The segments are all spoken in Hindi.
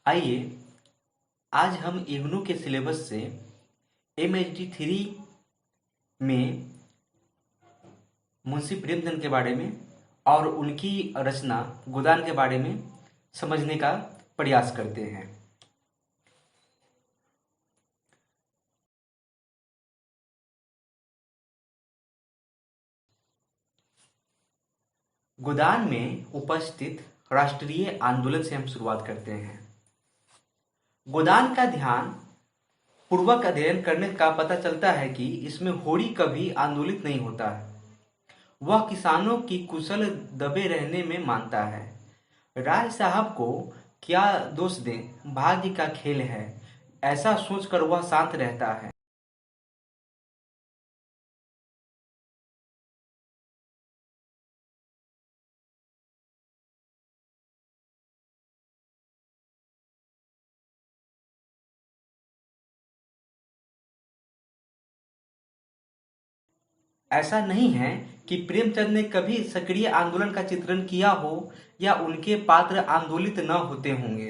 आइए आज हम इग्नू के सिलेबस से MHD3 में मुंशी प्रेमचंद के बारे में और उनकी रचना गोदान के बारे में समझने का प्रयास करते हैं। गोदान में उपस्थित राष्ट्रीय आंदोलन से हम शुरुआत करते हैं। गोदान का ध्यान पूर्वक अध्ययन करने का पता चलता है कि इसमें होड़ी कभी आंदोलित नहीं होता है। वह किसानों की कुशल दबे रहने में मानता है। राय साहब को क्या दोष दें, भाग्य का खेल है, ऐसा सोचकर वह शांत रहता है। ऐसा नहीं है कि प्रेमचंद ने कभी सक्रिय आंदोलन का चित्रण किया हो या उनके पात्र आंदोलित न होते होंगे।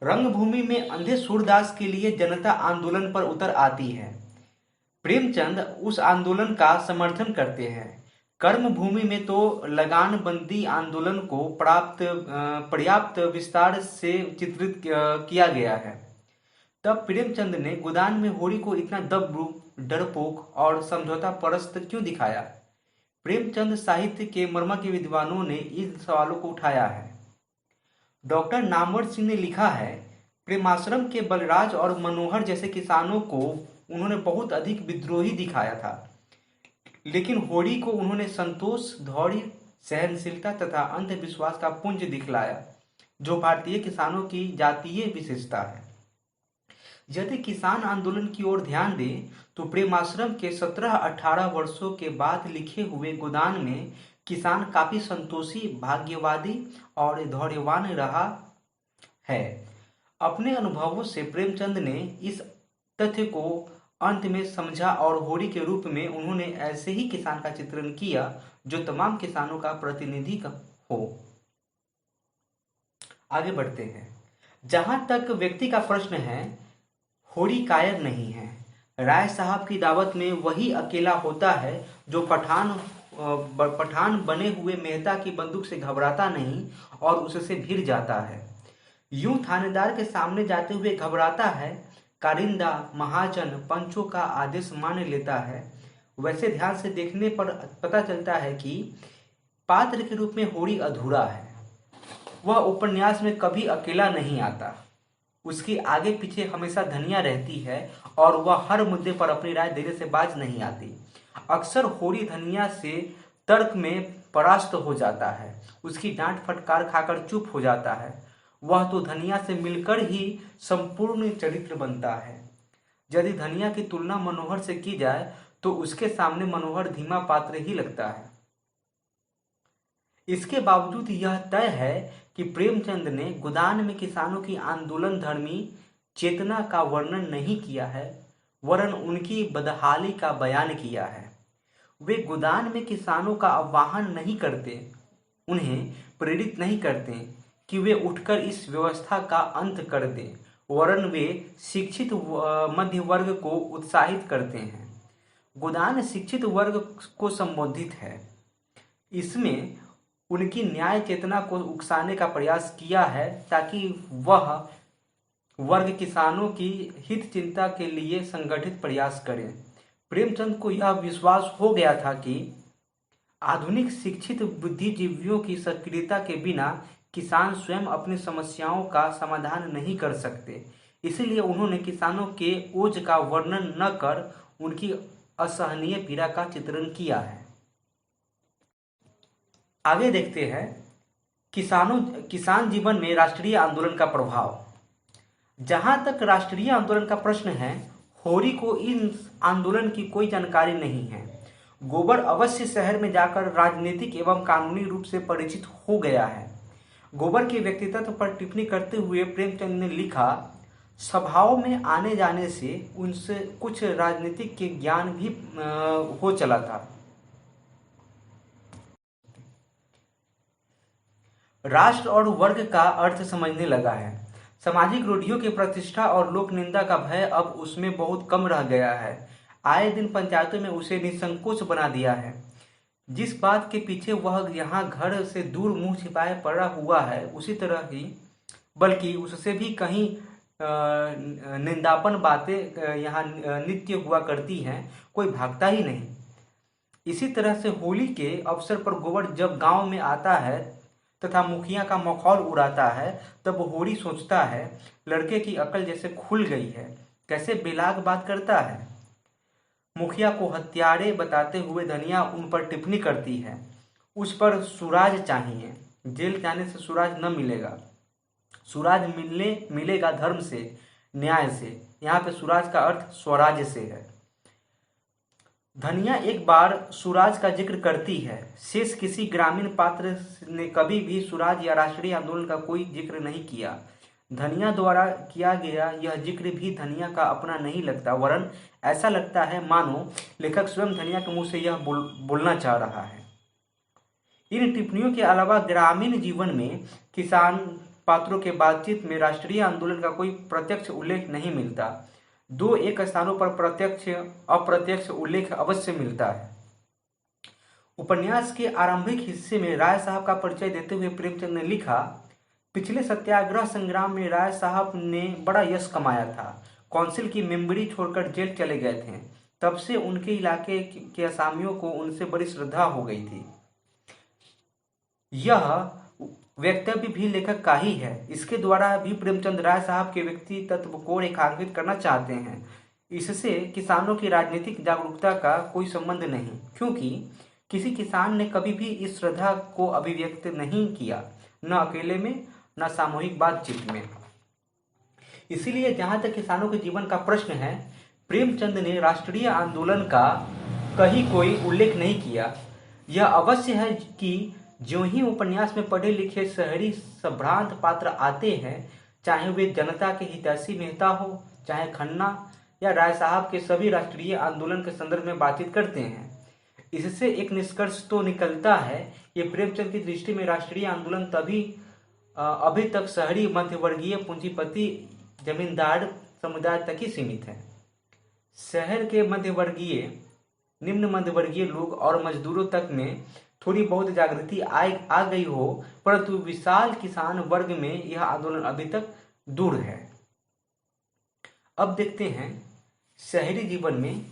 रंगभूमि में अंधे सूरदास के लिए जनता आंदोलन पर उतर आती है। प्रेमचंद उस आंदोलन का समर्थन करते हैं। कर्मभूमि में तो लगानबंदी आंदोलन को पर्याप्त विस्तार से चित्रित किया गया है। तब प्रेमचंद ने गोदान में होड़ी को इतना दब, डरपोक और समझौता परस्त क्यों दिखाया? प्रेमचंद साहित्य के मर्मज्ञ विद्वानों ने इन सवालों को उठाया है। डॉक्टर नामवर सिंह ने लिखा है, प्रेमाश्रम के बलराज और मनोहर जैसे किसानों को उन्होंने बहुत अधिक विद्रोही दिखाया था, लेकिन होड़ी को उन्होंने संतोष, धैर्य, सहनशीलता तथा अंधविश्वास का पुंज दिखलाया, जो भारतीय किसानों की जातीय विशेषता है। यदि किसान आंदोलन की ओर ध्यान दें तो प्रेमाश्रम के 17-18 वर्षों के बाद लिखे हुए गोदान में किसान काफी संतोषी, भाग्यवादी और धैर्यवान रहा है। अपने अनुभवों से प्रेमचंद ने इस तथ्य को अंत में समझा और होड़ी के रूप में उन्होंने ऐसे ही किसान का चित्रण किया जो तमाम किसानों का प्रतिनिधि हो। आगे बढ़ते हैं। जहां तक व्यक्ति का प्रश्न है, होड़ी कायर नहीं है। राय साहब की दावत में वही अकेला होता है जो पठान बने हुए मेहता की बंदूक से घबराता नहीं और उससे भिड़ जाता है। यूं थानेदार के सामने जाते हुए घबराता है, कारिंदा, महाजन, पंचों का आदेश मान लेता है। वैसे ध्यान से देखने पर पता चलता है कि पात्र के रूप में होड़ी अधूरा है। वह उपन्यास में कभी अकेला नहीं आता। उसके आगे पीछे हमेशा धनिया रहती है और वह हर मुद्दे पर अपनी राय देने से बाज नहीं आती। अक्सर होड़ी धनिया से तर्क में परास्त हो जाता है, उसकी डांट फटकार खाकर चुप हो जाता है। वह तो धनिया से मिलकर ही संपूर्ण चरित्र बनता है। यदि धनिया की तुलना मनोहर से की जाए तो उसके सामने मनोहर धीमा पात्र ही लगता है। इसके बावजूद यह तय है कि प्रेमचंद ने गोदान में किसानों की आंदोलन धर्मी चेतना का वर्णन नहीं किया है, वरन उनकी बदहाली का बयान किया है। वे गोदान में किसानों का आह्वान नहीं करते, उन्हें प्रेरित नहीं करते कि वे उठकर इस व्यवस्था का अंत कर दें, वरन वे शिक्षित मध्य वर्ग को उत्साहित करते हैं। गोदान शिक्षित वर्ग को संबोधित है। इसमें उनकी न्याय चेतना को उकसाने का प्रयास किया है ताकि वह वर्ग किसानों की हित चिंता के लिए संगठित प्रयास करें। प्रेमचंद को यह विश्वास हो गया था कि आधुनिक शिक्षित बुद्धिजीवियों की सक्रियता के बिना किसान स्वयं अपनी समस्याओं का समाधान नहीं कर सकते। इसलिए उन्होंने किसानों के ओज का वर्णन न कर उनकी असहनीय पीड़ा का चित्रण किया है। आगे देखते हैं किसान जीवन में राष्ट्रीय आंदोलन का प्रभाव। जहां तक राष्ट्रीय आंदोलन का प्रश्न है, होरी को इन आंदोलन की कोई जानकारी नहीं है। गोबर अवश्य शहर में जाकर राजनीतिक एवं कानूनी रूप से परिचित हो गया है। गोबर के व्यक्तित्व पर टिप्पणी करते हुए प्रेमचंद ने लिखा, सभाओं में आने जाने से उनसे कुछ राजनीतिक के ज्ञान भी हो चला था। राष्ट्र और वर्ग का अर्थ समझने लगा है। सामाजिक रूढ़ियों की प्रतिष्ठा और लोक निंदा का भय अब उसमें बहुत कम रह गया है। आए दिन पंचायतों में उसे निसंकोच बना दिया है। जिस बात के पीछे वह यहाँ घर से दूर मुंह छिपाए पड़ा हुआ है, उसी तरह ही बल्कि उससे भी कहीं निंदापन बातें यहाँ नित्य हुआ करती हैं। कोई भागता ही नहीं। इसी तरह से होली के अवसर पर गोबर जब गांव में आता है तथा मुखिया का मखौल उड़ाता है, तब होली सोचता है लड़के की अकल जैसे खुल गई है, कैसे बेलाग बात करता है। मुखिया को हत्यारे बताते हुए धनिया उन पर टिप्पणी करती है, उस पर सुराज चाहिए, जेल जाने से सुराज न मिलेगा, सुराज मिलेगा धर्म से, न्याय से। यहाँ पे सुराज का अर्थ स्वराज से है। धनिया एक बार सुराज का जिक्र करती है, शेष किसी ग्रामीण पात्र ने कभी भी सुराज या राष्ट्रीय आंदोलन का कोई जिक्र नहीं किया। धनिया द्वारा किया गया यह जिक्र भी धनिया का अपना नहीं लगता, वरन ऐसा लगता है मानो लेखक स्वयं धनिया के मुंह से यह बोलना चाह रहा है। इन टिप्पणियों के अलावा ग्रामीण जीवन में किसान पात्रों के बातचीत में राष्ट्रीय आंदोलन का कोई प्रत्यक्ष उल्लेख नहीं मिलता। दो एक स्थानों पर प्रत्यक्ष अप्रत्यक्ष उल्लेख अवश्य मिलता है। उपन्यास के आरंभिक हिस्से में राय साहब का परिचय देते हुए प्रेमचंद ने लिखा, पिछले सत्याग्रह संग्राम में राय साहब ने बड़ा यश कमाया था। काउंसिल की मेंबरी छोड़कर जेल चले गए थे। तब से उनके इलाके के असामियों को उनसे बड़ी श्रद्धा हो गई थी। यह वक्तव्य भी लेखक का ही है। इसके द्वारा भी प्रेमचंद राय साहब के व्यक्ति तत्व को रेखांकित करना चाहते हैं। इससे किसानों की राजनीतिक जागरूकता का कोई संबंध नहीं, क्योंकि किसी किसान ने कभी भी इस श्रद्धा को अभिव्यक्त नहीं किया, न अकेले में न सामूहिक बातचीत में। इसीलिए जहां तक किसानों के जीवन का प्रश्न है, प्रेमचंद ने राष्ट्रीय आंदोलन का कहीं कोई उल्लेख नहीं किया। यह अवश्य है कि ज्यों ही उपन्यास में पढ़े लिखे शहरी संभ्रांत पात्र आते हैं, चाहे वे जनता के हितैषी मेहता हो, चाहे खन्ना या राय साहब के, सभी राष्ट्रीय आंदोलन के संदर्भ में बातचीत करते हैं। इससे एक निष्कर्ष तो निकलता है, ये प्रेमचंद की दृष्टि में राष्ट्रीय आंदोलन अभी तक शहरी मध्यवर्गीय पूंजीपति जमींदार समुदाय तक ही सीमित है। शहर के मध्यवर्गीय, निम्न मध्यवर्गीय लोग और मजदूरों तक में थोड़ी बहुत जागृति आ गई हो, परंतु विशाल किसान वर्ग में यह आंदोलन अभी तक दूर है। अब देखते हैं शहरी जीवन में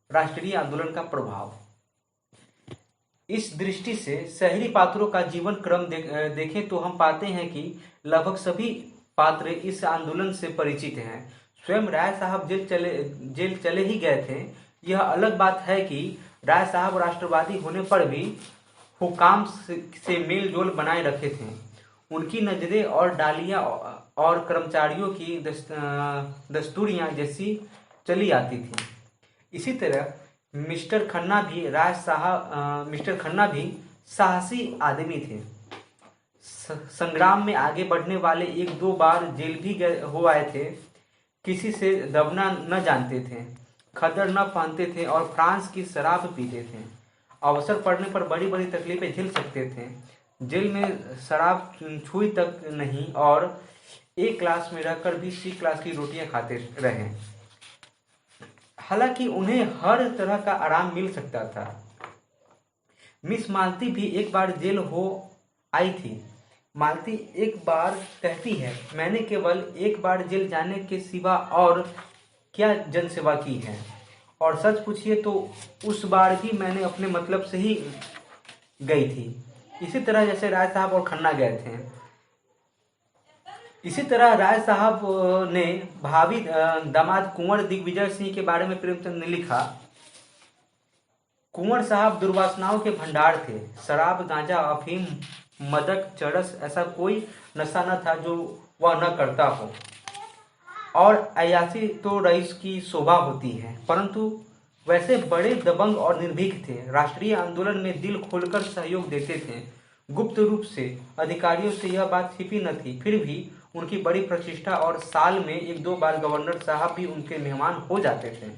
राष्ट्रीय आंदोलन का प्रभाव। इस दृष्टि से शहरी पात्रों का जीवन क्रम देखें तो हम पाते हैं कि लगभग सभी पात्र इस आंदोलन से परिचित हैं। स्वयं राय साहब जेल चले ही गए थे। यह अलग बात है कि राय साहब राष्ट्रवादी होने पर भी हुकाम से मेल जोल बनाए रखे थे। उनकी नजरें और डालियां और कर्मचारियों की दस्तूरियां जैसी चली आती थी। इसी तरह मिस्टर खन्ना भी साहसी आदमी थे। संग्राम में आगे बढ़ने वाले, एक दो बार जेल भी हो आए थे। किसी से दबना न जानते थे, खद्दर न पहनते थे और फ्रांस की शराब पीते थे। अवसर पड़ने पर बड़ी बड़ी तकलीफें झेल सकते थे। जेल में शराब छुई तक नहीं और ए क्लास में रहकर भी सी क्लास की रोटियां खाते रहे। हालांकि उन्हें हर तरह का आराम मिल सकता था। मिस मालती भी एक बार जेल हो आई थी। मालती एक बार कहती है, मैंने केवल एक बार जेल जाने के सिवा और क्या जनसेवा की है, और सच पूछिए तो उस बार भी मैंने अपने मतलब से ही गई थी। इसी तरह जैसे राय साहब और खन्ना गए थे। इसी तरह राय साहब ने भावी दामाद कुंवर दिग्विजय सिंह के बारे में प्रेमचंद ने लिखा, कुंवर साहब दुर्वासनाओं के भंडार थे। शराब, गांजा, अफीम, मदक, चरस, ऐसा कोई नशा न था जो वह न करता हो। और अयासी तो रईस की शोभा होती है, परंतु वैसे बड़े दबंग और निर्भीक थे। राष्ट्रीय आंदोलन में दिल खोलकर सहयोग देते थे। गुप्त रूप से अधिकारियों से यह बात छिपी न थी, फिर भी उनकी बड़ी प्रतिष्ठा और साल में एक दो बार गवर्नर साहब भी उनके मेहमान हो जाते थे।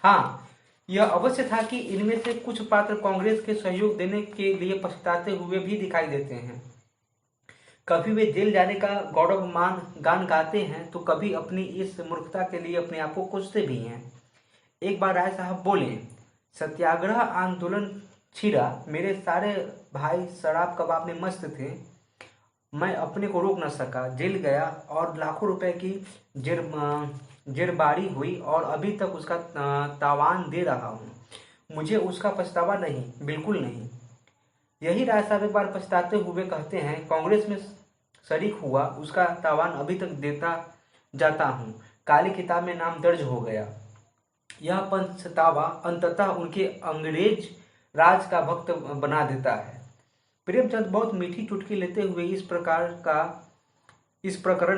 हाँ, यह अवश्य था कि इनमें से कुछ पात्र कांग्रेस के सहयोग देने के लिए पछताते हुए भी दिखाई देते हैं। कभी वे जेल जाने का गौरवमान गान गाते हैं तो कभी अपनी इस मूर्खता के लिए अपने आप को कोसते भी हैं। एक बार राय साहब बोले, सत्याग्रह आंदोलन छिड़ा, मेरे सारे भाई शराब कबाब में मस्त थे, मैं अपने को रोक न सका, जेल गया और लाखों रुपए की जेरबारी हुई और अभी तक उसका तावान दे रहा हूँ। मुझे उसका पछतावा नहीं, बिल्कुल नहीं। यही राय साहब एक बार पछताते हुए कहते हैं, कांग्रेस में शरीक हुआ, उसका तावान अभी तक देता जाता हूँ, काली किताब में नाम दर्ज हो गया। यह पछतावा अंततः उनके अंग्रेज राज का भक्त बना देता है। प्रेमचंद बहुत मीठी चुटकी लेते हुए इस प्रकरण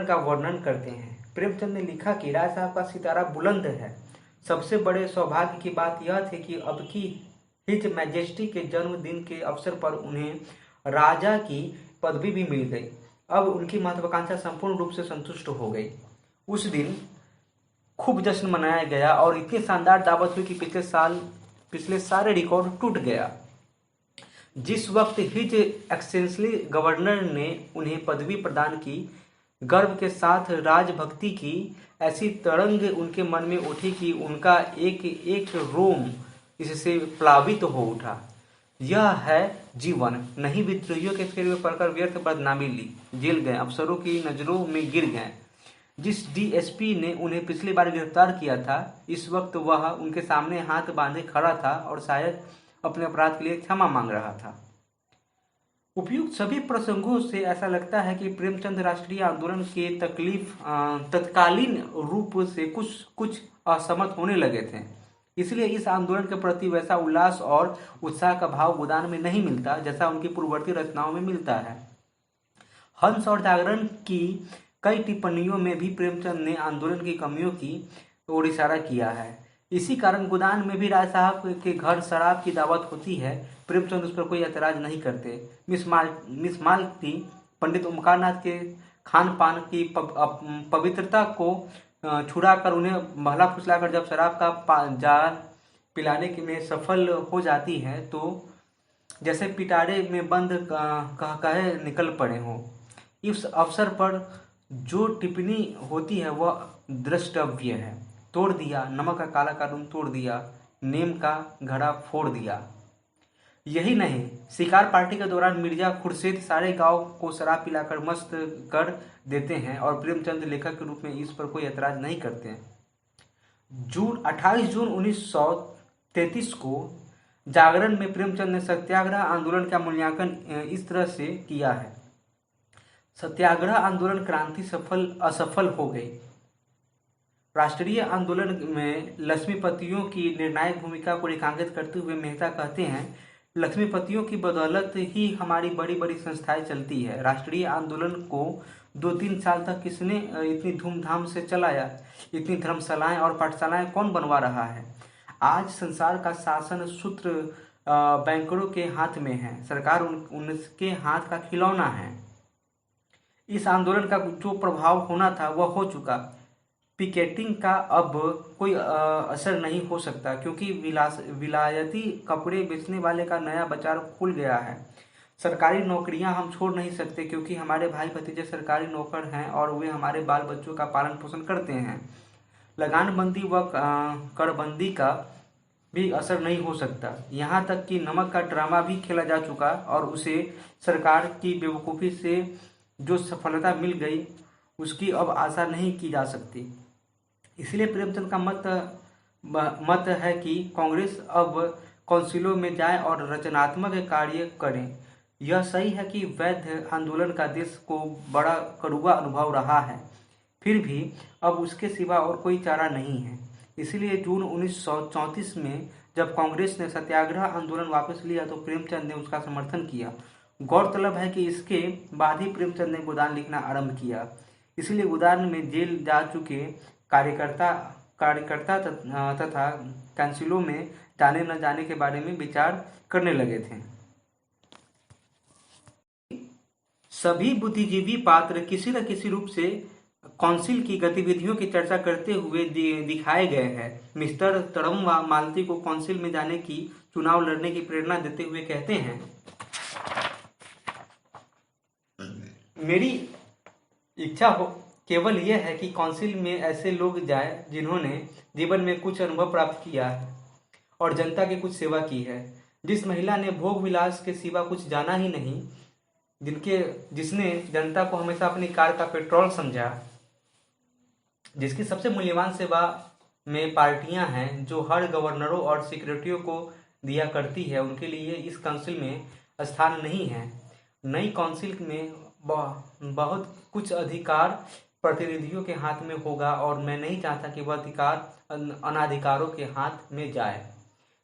का वर्णन करते हैं। प्रेमचंद ने लिखा कि राय साहब का सितारा बुलंद है। सबसे बड़े सौभाग्य की बात यह थी कि अब की हिज मैजेस्टी के जन्मदिन के अवसर पर उन्हें राजा की पदवी भी मिल गई। अब उनकी महत्वाकांक्षा संपूर्ण रूप से संतुष्ट हो गई। उस दिन खूब जश्न मनाया गया और इतनी शानदार दावत हुई कि पिछले सारे रिकॉर्ड टूट गया। जिस वक्त हिज एक्सेलेंसी गवर्नर ने उन्हें पदवी प्रदान की, गर्व के साथ राजभक्ति की ऐसी तरंग उनके मन में उठी कि उनका एक एक रोम इससे प्लावित हो उठा। यह है जीवन। नहीं विद्रोहियों के फेर में पड़कर व्यर्थ बदनामी ली, जेल गए, अफसरों की नजरों में गिर गए। जिस डीएसपी ने उन्हें पिछली बार गिरफ्तार किया था, इस वक्त वह उनके सामने हाथ बांधे खड़ा था और शायद अपने अपराध के लिए क्षमा मांग रहा था। उपयुक्त सभी प्रसंगों से ऐसा लगता है कि प्रेमचंद राष्ट्रीय आंदोलन के तत्कालीन रूप से कुछ असहमत होने लगे थे। इसलिए इस आंदोलन के प्रति वैसा उल्लास और उत्साह का भाव गोदान में नहीं मिलता जैसा उनकी पूर्ववर्ती रचनाओं में मिलता है। हंस और जागरण की कई टिप्पणियों में भी प्रेमचंद ने आंदोलन की कमियों की ओर इशारा किया है। इसी कारण गोदान में भी राय साहब के घर शराब की दावत होती है, प्रेमचंद उस पर कोई ऐतराज नहीं करते। मिस मालती पंडित ओमकारनाथ के खान पान की पवित्रता को छुड़ाकर उन्हें महला फुसलाकर जब शराब का जार पिलाने में सफल हो जाती है तो जैसे पिटारे में बंद कहे निकल पड़े हों। इस अवसर पर जो टिप्पणी होती है वह द्रष्टव्य है। तोड़ दिया नमक का काला कानून, तोड़ दिया नेम का घड़ा, फोड़ दिया। यही नहीं, शिकार पार्टी के दौरान मिर्जा खुर्शीद सारे गांव को शराब पिलाकर मस्त कर देते हैं और प्रेमचंद लेखक के रूप में इस पर कोई ऐतराज नहीं करते। 28 जून 1933 को जागरण में प्रेमचंद ने सत्याग्रह आंदोलन का मूल्यांकन इस तरह से किया है। सत्याग्रह आंदोलन क्रांति असफल हो गई। राष्ट्रीय आंदोलन में लक्ष्मीपतियों की निर्णायक भूमिका को रेखांकित करते हुए मेहता कहते हैं, लक्ष्मीपतियों की बदौलत ही हमारी बड़ी बड़ी संस्थाएं चलती है। राष्ट्रीय आंदोलन को 2-3 साल तक किसने इतनी धूमधाम से चलाया? इतनी धर्मशालाएं और पाठशालाएं कौन बनवा रहा है? आज संसार का शासन सूत्र बैंकरों के हाथ में है, सरकार उनके हाथ का खिलौना है। इस आंदोलन का जो प्रभाव होना था वह हो चुका। पिकेटिंग का अब कोई असर नहीं हो सकता क्योंकि विलायती कपड़े बेचने वाले का नया बाजार खुल गया है। सरकारी नौकरियां हम छोड़ नहीं सकते क्योंकि हमारे भाई भतीजे सरकारी नौकर हैं और वे हमारे बाल बच्चों का पालन पोषण करते हैं। लगानबंदी व करबंदी का भी असर नहीं हो सकता। यहाँ तक कि नमक का ड्रामा भी खेला जा चुका और उसे सरकार की बेवकूफ़ी से जो सफलता मिल गई उसकी अब आशा नहीं की जा सकती। इसलिए प्रेमचंद का मत है कि कांग्रेस अब काउंसिलों में जाए और रचनात्मक कार्य करें। यह सही है कि वैध आंदोलन का देश को बड़ा कड़वा अनुभव रहा है, फिर भी अब उसके सिवा और कोई चारा नहीं है। इसलिए जून 1934 में जब कांग्रेस ने सत्याग्रह आंदोलन वापस लिया तो प्रेमचंद ने उसका समर्थन किया। गौरतलब है कि इसके बाद ही प्रेमचंद ने गोदान लिखना आरंभ किया। इसलिए गोदान में जेल जा चुके कार्यकर्ता तथा काउंसिलों में जाने न जाने के बारे में विचार करने लगे थे। सभी बुद्धिजीवी पात्र किसी न किसी रूप से काउंसिल की गतिविधियों की चर्चा करते हुए दिखाए गए हैं। मिस्टर तड़मवा मालती को काउंसिल में जाने की, चुनाव लड़ने की प्रेरणा देते हुए कहते हैं, मेरी इच्छा हो केवल यह है कि काउंसिल में ऐसे लोग जाए जिन्होंने जीवन में कुछ अनुभव प्राप्त किया है और जनता की कुछ सेवा की है। जिस महिला ने भोग विलास के सिवा कुछ जाना ही नहीं, जिसने जनता को हमेशा अपनी कार का पेट्रोल समझा, जिसकी सबसे मूल्यवान सेवा में पार्टियां हैं जो हर गवर्नरों और सेक्रेटरियों को दिया करती है, उनके लिए इस काउंसिल में स्थान नहीं है। नई काउंसिल में बहुत कुछ अधिकार प्रतिनिधियों के हाथ में होगा और मैं नहीं चाहता कि वह अधिकार अनाधिकारों के हाथ में जाए।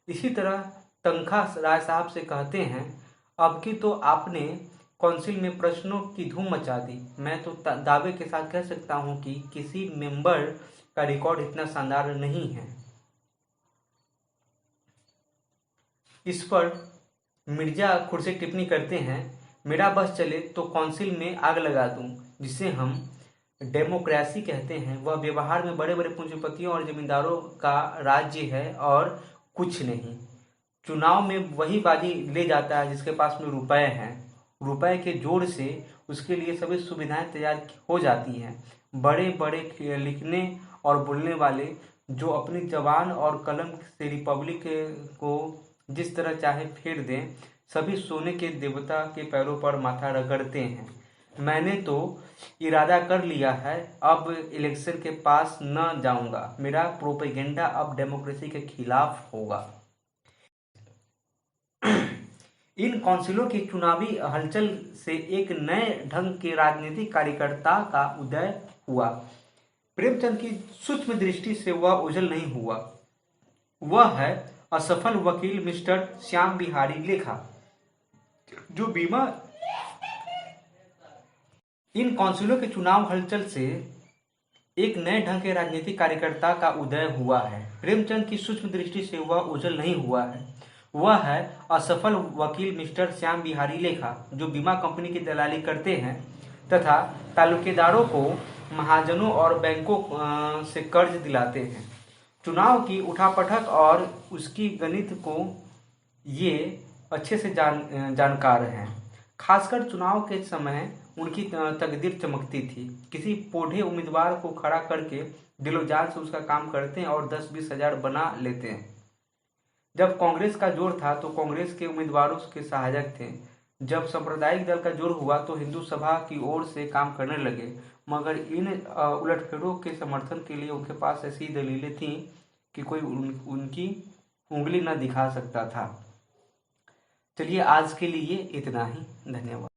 इसी तरह तनखा राय साहब से कहते हैं, अब की तो आपने काउंसिल में प्रश्नों की धूम मचा दी। मैं तो दावे के साथ कह सकता हूं कि किसी मेंबर का रिकॉर्ड इतना शानदार नहीं है। इस पर मिर्जा खुर्शी टिप्पणी करते हैं, मेरा बस चले तो काउंसिल में आग लगा दूं। जिसे हम डेमोक्रेसी कहते हैं वह व्यवहार में बड़े बड़े पूंजीपतियों और जमींदारों का राज्य है और कुछ नहीं। चुनाव में वही बाजी ले जाता है जिसके पास में रुपए हैं। रुपए के जोर से उसके लिए सभी सुविधाएं तैयार हो जाती हैं। बड़े बड़े लिखने और बोलने वाले जो अपनी जबान और कलम से रिपब्लिक को जिस तरह चाहे फेर दें, सभी सोने के देवता के पैरों पर माथा रगड़ते हैं। मैंने तो इरादा कर लिया है, अब इलेक्शन के पास न जाऊंगा। मेरा प्रोपेगेंडा अब डेमोक्रेसी के खिलाफ होगा। इन काउंसिलों की चुनावी हलचल से एक नए ढंग के राजनीतिक कार्यकर्ता का उदय हुआ। प्रेमचंद की सूक्ष्म दृष्टि से वह ओझल नहीं हुआ। वह है असफल वकील मिस्टर श्याम बिहारी लेखा, जो बीमा। इन काउंसिलों के चुनाव हलचल से एक नए ढंग के राजनीतिक कार्यकर्ता का उदय हुआ है। प्रेमचंद की सूक्ष्म दृष्टि से वह ओझल नहीं हुआ है। वह है असफल वकील मिस्टर श्याम बिहारी लेखा, जो बीमा कंपनी की दलाली करते हैं तथा तालुकेदारों को, महाजनों और बैंकों से कर्ज दिलाते हैं। चुनाव की उठापटक और उसकी गणित को ये अच्छे से जानकार हैं। खासकर चुनाव के समय उनकी तकदीर चमकती थी। किसी पोढ़े उम्मीदवार को खड़ा करके दिलोजान से उसका काम करते हैं और 10-20 हजार बना लेते हैं। जब कांग्रेस का जोर था तो कांग्रेस के उम्मीदवारों के सहायक थे। जब सांप्रदायिक दल का जोर हुआ तो हिंदू सभा की ओर से काम करने लगे। मगर इन उलटफेरों के समर्थन के लिए उनके पास ऐसी दलीलें थीं कि कोई उनकी उंगली न दिखा सकता था। चलिए आज के लिए इतना ही। धन्यवाद।